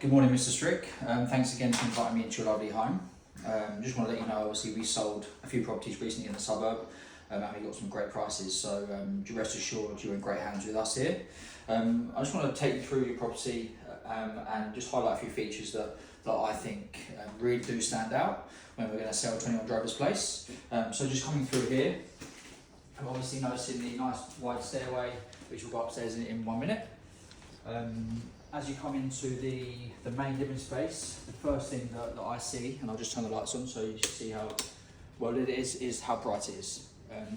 Good morning, Mr. Strick. Thanks again for inviting me into your lovely home. Just want to let you know, obviously, we sold a few properties recently in the suburb and we got some great prices, so rest assured you're in great hands with us here. I just want to take you through your property and just highlight a few features that I think really do stand out when we're going to sell 21 Drovers Place. So just coming through here, I'm obviously noticing the nice wide stairway, which will go upstairs in 1 minute. As you come into the main living space, the first thing that I see, and I'll just turn the lights on so you can see how well it is how bright it is.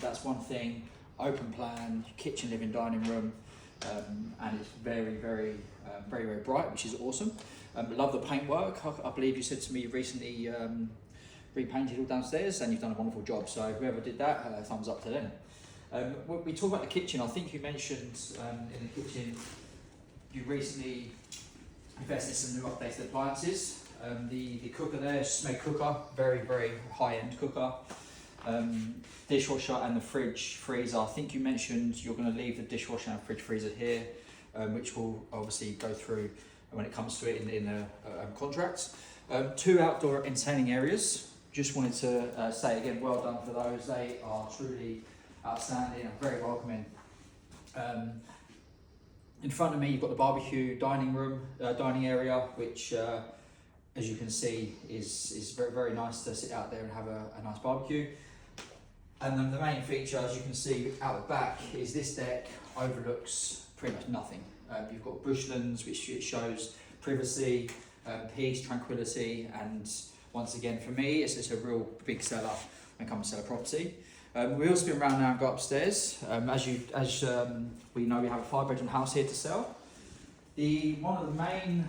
That's one thing. Open plan, kitchen, living, dining room, and it's very bright, which is awesome. Love the paintwork. I believe you said to me you recently repainted all downstairs, and you've done a wonderful job. So whoever did that, thumbs up to them. We talk about the kitchen. I think you mentioned in the kitchen you recently invested in some new updated appliances. The cooker there, Smeg cooker, very high-end cooker. Dishwasher and the fridge freezer. I think you mentioned you're going to leave the dishwasher and fridge freezer here, which will obviously go through when it comes to it in the contract. 2 outdoor entertaining areas. Just wanted to say again, well done for those. They are truly outstanding and very welcoming. In front of me, you've got the barbecue dining area, which, as you can see, is very nice to sit out there and have a nice barbecue. And then the main feature, as you can see out the back, is this deck overlooks pretty much nothing. You've got bushlands, which shows privacy, peace, tranquility, and once again, for me, it's a real big seller when it comes to sell a property. We'll spin around now and go upstairs. As we know, we have a 5-bedroom house here to sell. One of the main,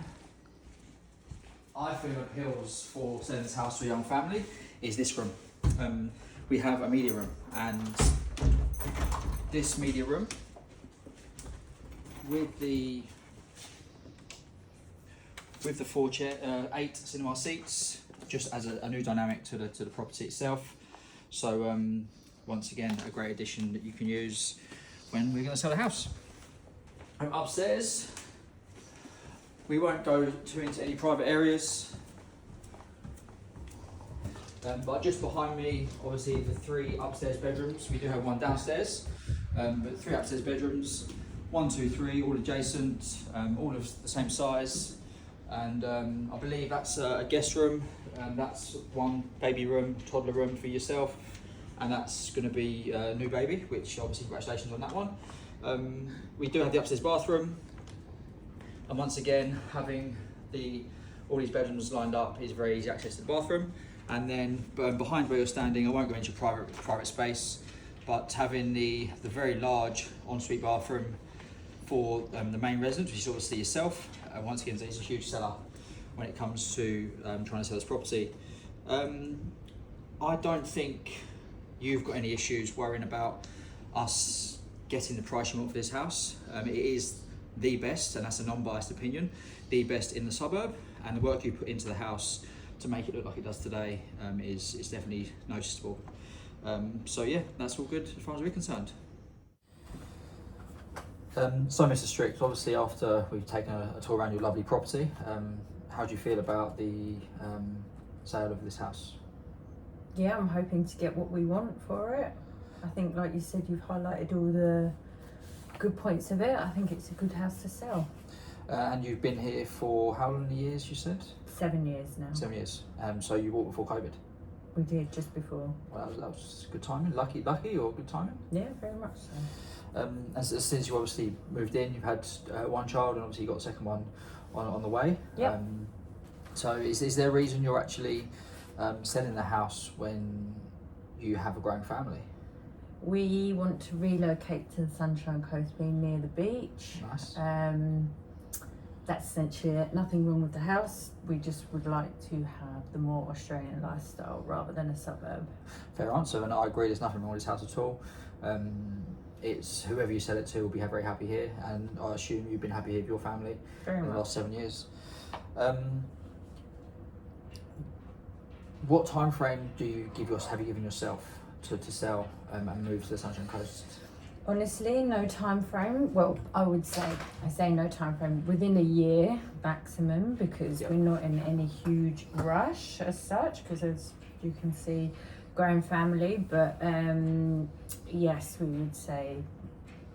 I feel, appeals for selling this house to a young family is this room. We have a media room, and this media room with the 8 cinema seats just adds a new dynamic to the property itself. So once again, a great addition that you can use when we're going to sell a house. Upstairs, we won't go too into any private areas, but just behind me, obviously the 3 upstairs bedrooms. We do have 1 downstairs, but 3 upstairs bedrooms, 1, 2, 3, all adjacent, all of the same size. And I believe that's a guest room, and that's 1 baby room, toddler room for yourself. And that's going to be a new baby, which obviously congratulations on that one. We do have the upstairs bathroom, and once again, having all these bedrooms lined up is very easy access to the bathroom. And then behind where you're standing, I won't go into private space, but having the very large ensuite bathroom for the main residence, which is obviously yourself. Once again, it's a huge seller when it comes to trying to sell this property. I don't think you've got any issues worrying about us getting the price you want for this house. It is the best, and that's a non-biased opinion, the best in the suburb, and the work you put into the house to make it look like it does today is definitely noticeable. So yeah, that's all good as far as we're concerned. So Mr. Strick, obviously after we've taken a tour around your lovely property, how do you feel about the sale of this house? Yeah, I'm hoping to get what we want for it. I think, like you said, you've highlighted all the good points of it. I think it's a good house to sell. And you've been here for how many years, you said? 7 years now. 7 years. So you bought before COVID? We did, just before. Well, that was good timing. Lucky or good timing? Yeah, very much so. Since you obviously moved in, you've had 1 child, and obviously you got a second one on the way. Yep. So is there a reason you're actually selling the house when you have a growing family? We want to relocate to the Sunshine Coast, being near the beach. Nice. That's essentially it. Nothing wrong with the house. We just would like to have the more Australian lifestyle rather than a suburb. Fair answer, and I agree. There's nothing wrong with this house at all. It's whoever you sell it to will be very happy here, and I assume you've been happy here with your family Very in much. the last 7 years. What time frame have you given yourself to sell and move to the Sunshine Coast? Honestly, no time frame. Well, I say no time frame, within a year maximum, because Yep. we're not in any huge rush as such, because as you can see, growing family, but yes, we would say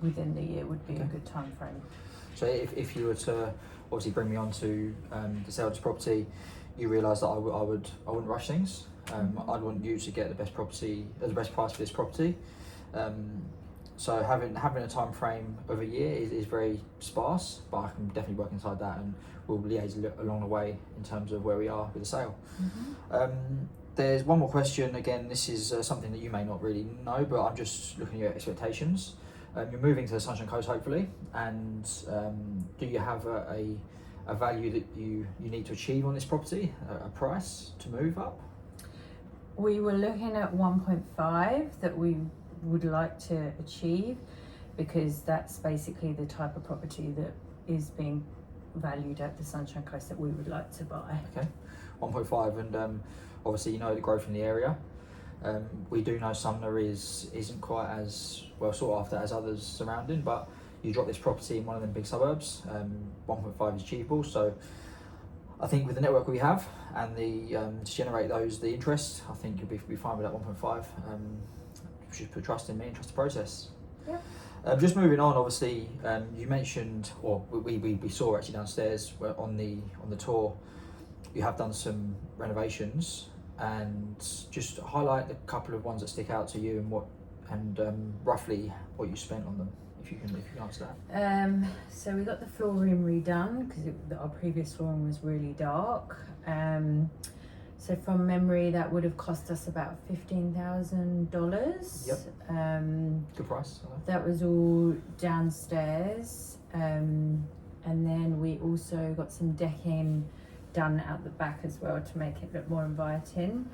within the year would be a good time frame. So if you were to obviously bring me on to the sale of this property, you realise that I wouldn't rush things. I'd want you to get the best property, the best price for this property. So having a time frame of a year is very sparse, but I can definitely work inside that, and we'll liaise along the way in terms of where we are with the sale. There's one more question. Again, this is something that you may not really know, but I'm just looking at your expectations. You're moving to the Sunshine Coast, hopefully, and do you have a value that you need to achieve on this property, a price to move up? We were looking at 1.5 that we would like to achieve, because that's basically the type of property that is being valued at the Sunshine Coast that we would like to buy. Okay, 1.5, and obviously you know the growth in the area. We do know Sumner isn't quite as well sought after as others surrounding, but you drop this property in one of them big suburbs, 1.5 is achievable. So I think with the network we have and the to generate the interest, I think you'll be fine with that 1.5. Just put trust in me and trust the process. Yeah. Just moving on, obviously, you mentioned, or we saw actually downstairs on the tour, you have done some renovations, and just highlight a couple of ones that stick out to you and roughly what you spent on them, if you can answer that. So we got the flooring redone, because our previous flooring was really dark. So from memory, that would have cost us about $15,000. Yep. Good price. That was all downstairs, and then we also got some decking done out the back as well to make it look more inviting.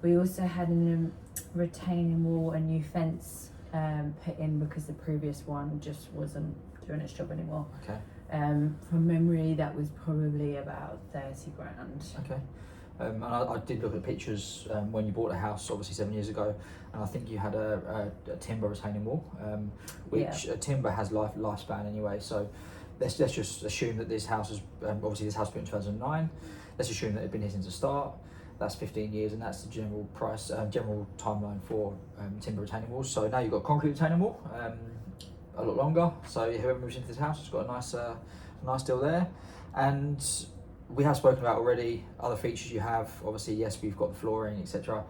We also had a retaining wall, a new fence put in, because the previous one just wasn't doing its job anymore. Okay. From memory, that was probably about 30 grand. Okay. And I did look at pictures when you bought the house, obviously 7 years ago, and I think you had a timber retaining wall, which timber has lifespan anyway. So let's just assume that this house is obviously this house was built in 2009. Let's assume that it's been here since the start. That's 15 years, and that's the general price, general timeline for timber retaining walls. So now you've got a concrete retaining wall, a lot longer. So whoever moves into this house has got a nice deal there, and we have spoken about already other features you have. Obviously, yes, we've got the flooring, etc.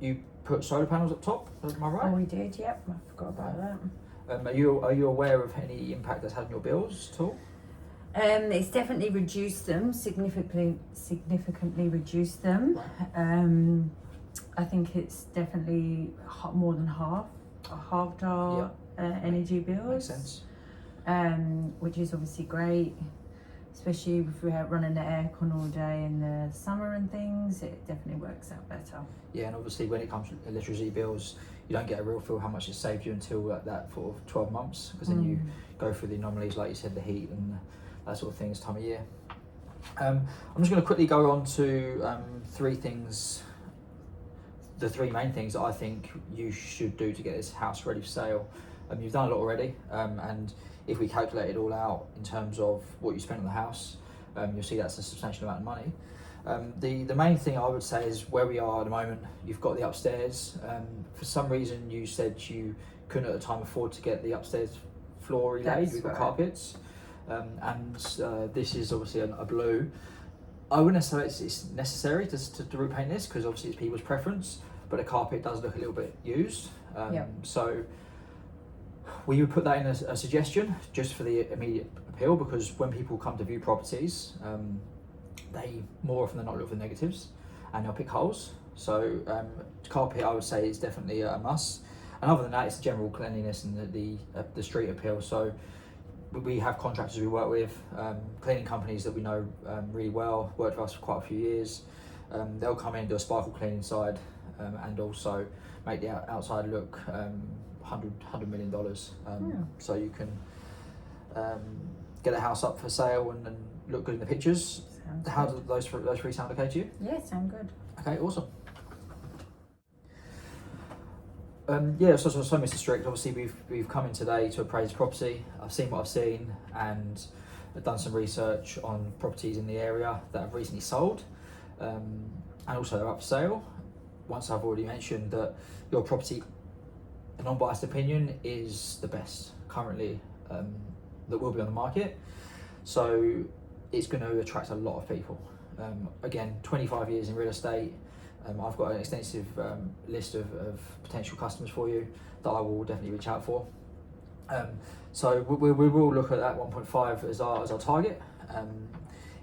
You put solar panels up top, am I right? Oh, we did, yep, I forgot about that. Are you aware of any impact that's had on your bills at all? It's definitely reduced them, significantly reduced them. Right. I think it's definitely more than halved our energy bills. Makes sense. Which is obviously great, especially if we're running the aircon all day in the summer and things. It definitely works out better. Yeah, and obviously when it comes to electricity bills, you don't get a real feel how much it saved you until that sort of 12 months, because then you go through the anomalies, like you said, the heat and that sort of thing this time of year. I'm just going to quickly go on to the three main things that I think you should do to get this house ready for sale. You've done a lot already, and if we calculate it all out in terms of what you spent on the house, you'll see that's a substantial amount of money. The main thing I would say is where we are at the moment. You've got the upstairs. For some reason, you said you couldn't at the time afford to get the upstairs floor relaid. We've got carpets, and this is obviously a blue. I wouldn't say it's necessary to repaint this, because obviously it's people's preference, but the carpet does look a little bit used. So we would put that in a suggestion just for the immediate appeal, because when people come to view properties, they more often than not look for the negatives and they'll pick holes. So carpet, I would say, is definitely a must. And other than that, it's the general cleanliness and the street appeal. So we have contractors we work with, cleaning companies that we know really well, worked with us for quite a few years. They'll come in and do a sparkle clean inside, and also make the outside look $100 million. So you can get a house up for sale and look good in the pictures. How do those three sound okay to you? Yeah, sound good. Okay, awesome. So Mr. Strict, obviously we've come in today to appraise property. I've seen what I've seen and I've done some research on properties in the area that have recently sold, and also they're up for sale. Once I've already mentioned that your property, a non-biased opinion, is the best currently that will be on the market. So it's going to attract a lot of people. Again, 25 years in real estate. I've got an extensive list of potential customers for you that I will definitely reach out for. So we will look at that 1.5 as our target.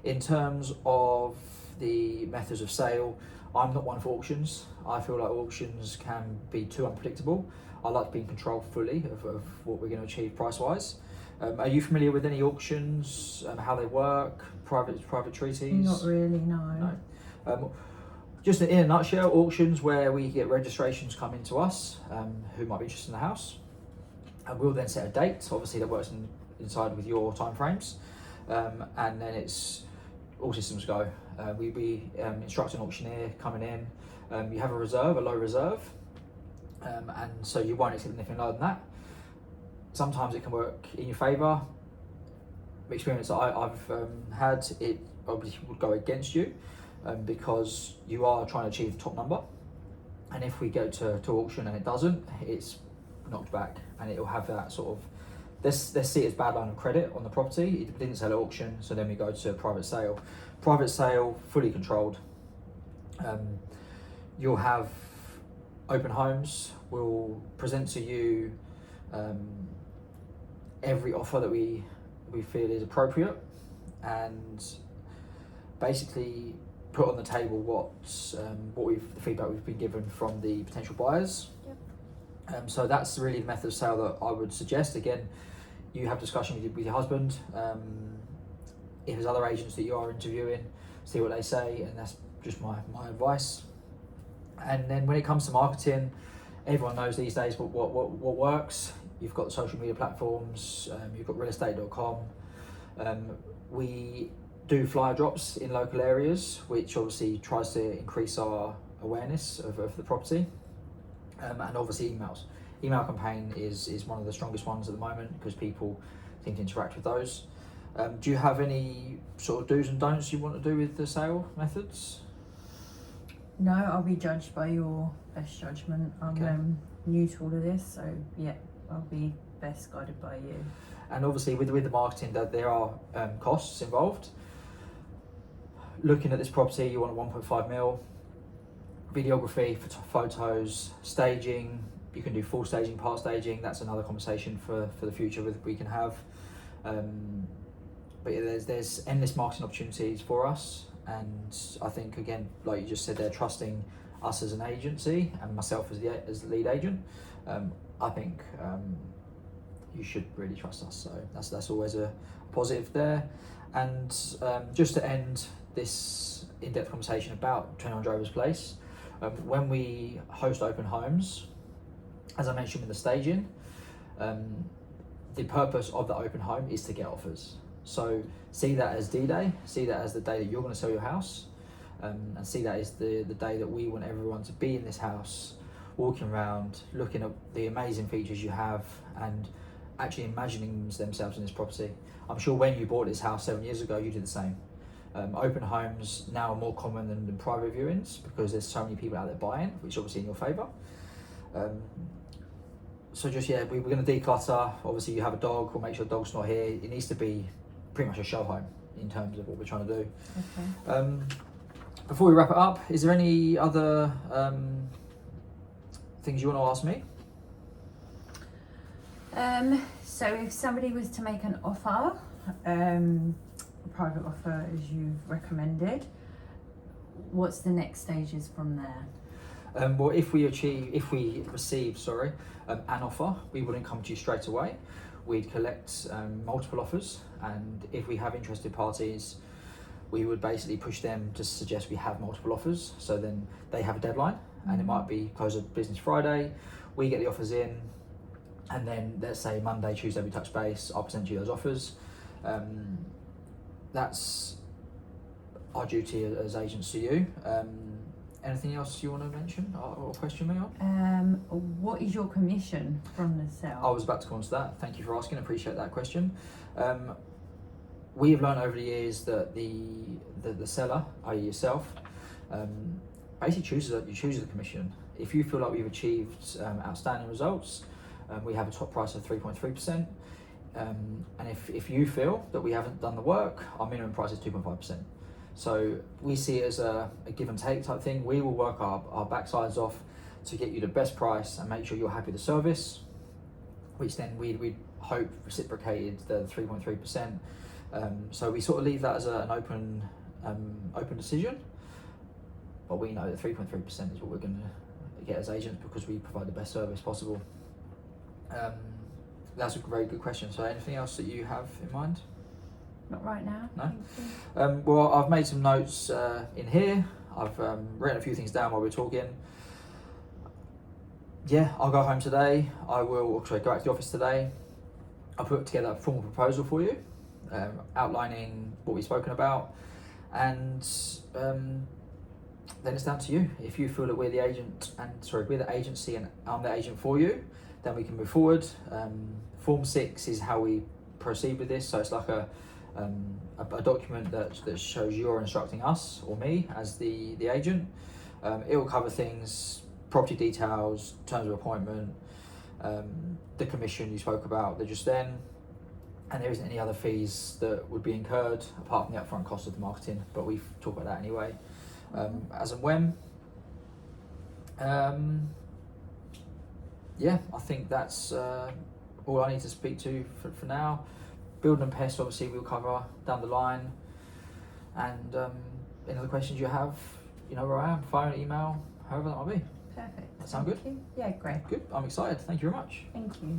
In terms of the methods of sale, I'm not one for auctions. I feel like auctions can be too unpredictable. I like to be in control fully of what we're going to achieve price-wise. Are you familiar with any auctions, how they work, private treaties? Not really, no. Just in a nutshell, auctions where we get registrations come into us who might be interested in the house, and we'll then set a date, obviously that works inside with your timeframes, and then it's all systems go. We instruct an auctioneer coming in, you have a reserve, a low reserve, and so you won't accept anything lower than that. Sometimes it can work in your favour. The experience that I've had, it obviously would go against you, because you are trying to achieve the top number, and if we go to auction and it doesn't, it's knocked back, and it will have that sort of, let's see it as bad line of credit on the property. It didn't sell at auction, so then we go to a private sale. Private sale, fully controlled. You'll have open homes. We'll present to you every offer that we feel is appropriate, and basically put on the table the feedback we've been given from the potential buyers. Yep. So that's really the method of sale that I would suggest. Again, you have discussion with your husband. If there's other agents that you are interviewing, see what they say, and that's just my advice. And then when it comes to marketing, everyone knows these days what works. You've got social media platforms, you've got realestate.com. We do flyer drops in local areas, which obviously tries to increase our awareness of the property, and obviously emails. Email campaign is one of the strongest ones at the moment because people seem to interact with those. Do you have any sort of do's and don'ts you want to do with the sale methods? No, I'll be judged by your best judgment. I'm new to all of this, so yeah, I'll be best guided by you. And obviously with the marketing, that there are costs involved. Looking at this property, you want a 1.5 mil, videography, photos, staging. You can do full staging, part staging. That's another conversation for the future we can have. But yeah, there's endless marketing opportunities for us, and I think, again, like you just said, they're trusting us as an agency and myself as the lead agent. I think you should really trust us, so that's always a positive there. And just to end this in-depth conversation about 21 Drovers Place, when we host open homes, as I mentioned with the staging, the purpose of the open home is to get offers. So see that as D-Day, see that as the day that you're going to sell your house, and see that as the day that we want everyone to be in this house, walking around, looking at the amazing features you have, and actually imagining themselves in this property. I'm sure when you bought this house 7 years ago, you did the same. Open homes now are more common than private viewings because there's so many people out there buying, which is obviously in your favour. So just, yeah, we're going to declutter. Obviously you have a dog, we'll make sure the dog's not here. It needs to be pretty much a show home in terms of what we're trying to do. Okay. Before we wrap it up, is there any other things you want to ask me? So if somebody was to make an offer, a private offer as you've recommended, what's the next stages from there? Well, if we receive an offer, we wouldn't come to you straight away. We'd collect multiple offers, and if we have interested parties, we would basically push them to suggest we have multiple offers. So then they have a deadline, and it might be close of business Friday. We get the offers in, and then let's say Monday, Tuesday we touch base. I'll present you those offers. That's our duty as agents to you. Anything else you want to mention or question me on? What is your commission from the sale? I was about to come on to that. Thank you for asking. I appreciate that question. We've learned over the years that the seller, i.e. yourself, basically chooses the commission. If you feel like we've achieved outstanding results, we have a top price of 3.3%. And if you feel that we haven't done the work, our minimum price is 2.5%. So we see it as a give and take type thing. We will work our backsides off to get you the best price and make sure you're happy with the service, which then we hope reciprocated the 3.3%. So we sort of leave that as an open decision, but we know that 3.3% is what we're going to get as agents because we provide the best service possible. That's a very good question. So anything else that you have in mind? Not right now. No? Well, I've made some notes in here. I've written a few things down while we're talking. Yeah, I'll go home today. I will go back to the office today. I'll put together a formal proposal for you, outlining what we've spoken about, and then it's down to you. If you feel that we're the agency and I'm the agent for you, then we can move forward. Form 6 is how we proceed with this. So it's like a document that shows you're instructing us or me as the agent. It will cover things, property details, terms of appointment, the commission you spoke about just then, and there isn't any other fees that would be incurred apart from the upfront cost of the marketing, but we've talked about that anyway. As and when. Yeah, I think that's all I need to speak to for now. Building and pest, obviously, we'll cover down the line. And any other questions you have, you know where I am, phone, email, however that might be. Perfect. That sound good? Thank you. Yeah, great. Good, I'm excited. Thank you very much. Thank you.